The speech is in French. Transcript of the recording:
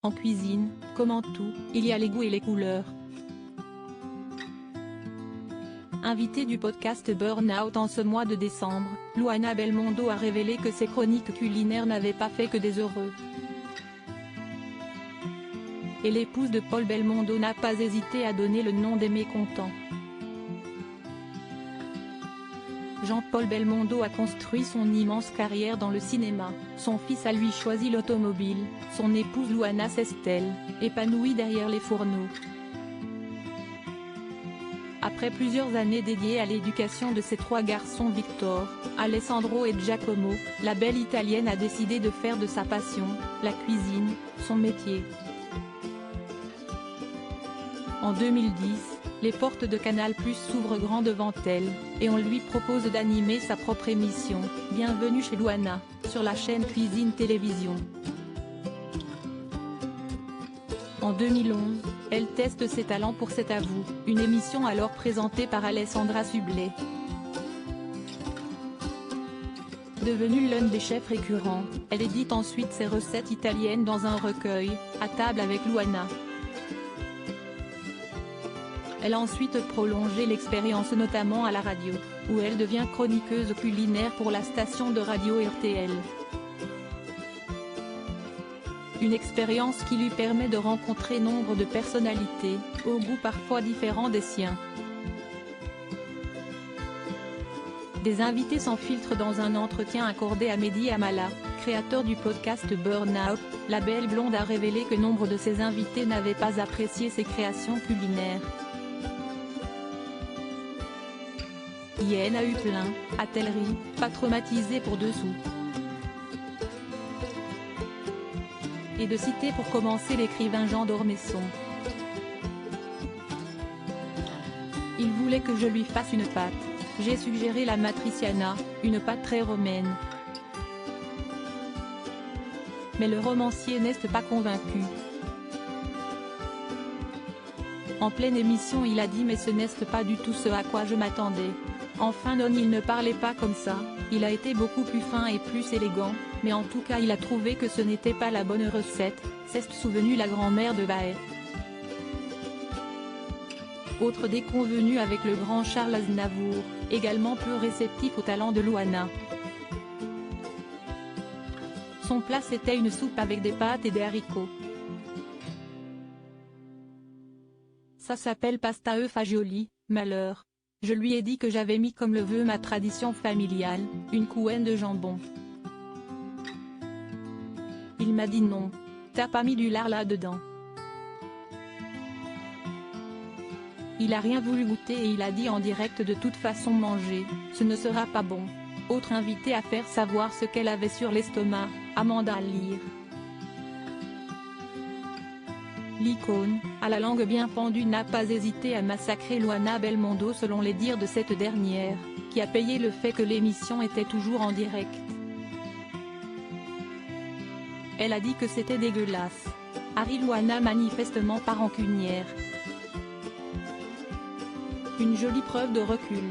En cuisine, comme en tout, il y a les goûts et les couleurs. Invitée du podcast Burnout en ce mois de décembre, Luana Belmondo a révélé que ses chroniques culinaires n'avaient pas fait que des heureux. Et l'épouse de Paul Belmondo n'a pas hésité à donner le nom des mécontents. Jean-Paul Belmondo a construit son immense carrière dans le cinéma, son fils a lui choisi l'automobile, son épouse Luana s'est-elle épanouie derrière les fourneaux. Après plusieurs années dédiées à l'éducation de ses trois garçons Victor, Alessandro et Giacomo, la belle italienne a décidé de faire de sa passion, la cuisine, son métier. En 2010, les portes de Canal+ s'ouvrent grand devant elle, et on lui propose d'animer sa propre émission, Bienvenue chez Luana, sur la chaîne Cuisine Télévision. En 2011, elle teste ses talents pour C'est à vous, une émission alors présentée par Alessandra Sublet. Devenue l'un des chefs récurrents, elle édite ensuite ses recettes italiennes dans un recueil, À table avec Luana. Elle a ensuite prolongé l'expérience notamment à la radio, où elle devient chroniqueuse culinaire pour la station de radio RTL. Une expérience qui lui permet de rencontrer nombre de personnalités, aux goûts parfois différents des siens. Des invités sans filtre dans un entretien accordé à Mehdi Amala, créateur du podcast Burnout, la belle blonde a révélé que nombre de ses invités n'avaient pas apprécié ses créations culinaires. Yen a eu plein, a-t-elle ri, pas traumatisée pour dessous. Et de citer pour commencer l'écrivain Jean d'Ormesson. Il voulait que je lui fasse une pâte. J'ai suggéré la matriciana, une pâte très romaine. Mais le romancier n'est pas convaincu. En pleine émission il a dit mais ce n'est pas du tout ce à quoi je m'attendais. Enfin non, il ne parlait pas comme ça, il a été beaucoup plus fin et plus élégant, mais en tout cas il a trouvé que ce n'était pas la bonne recette, s'est souvenue la grand-mère de Bae. Autre déconvenue avec le grand Charles Aznavour, également peu réceptif au talent de Luana. Son plat c'était une soupe avec des pâtes et des haricots. Ça s'appelle pasta e fagioli, malheur. Je lui ai dit que j'avais mis comme le veut ma tradition familiale, une couenne de jambon. Il m'a dit non. T'as pas mis du lard là-dedans. Il a rien voulu goûter et il a dit en direct de toute façon manger, ce ne sera pas bon. Autre invité à faire savoir ce qu'elle avait sur l'estomac, Amanda Lear. L'icône, à la langue bien pendue n'a pas hésité à massacrer Luana Belmondo selon les dires de cette dernière, qui a payé le fait que l'émission était toujours en direct. Elle a dit que c'était dégueulasse. Harry Luana manifestement pas rancunière. Une jolie preuve de recul.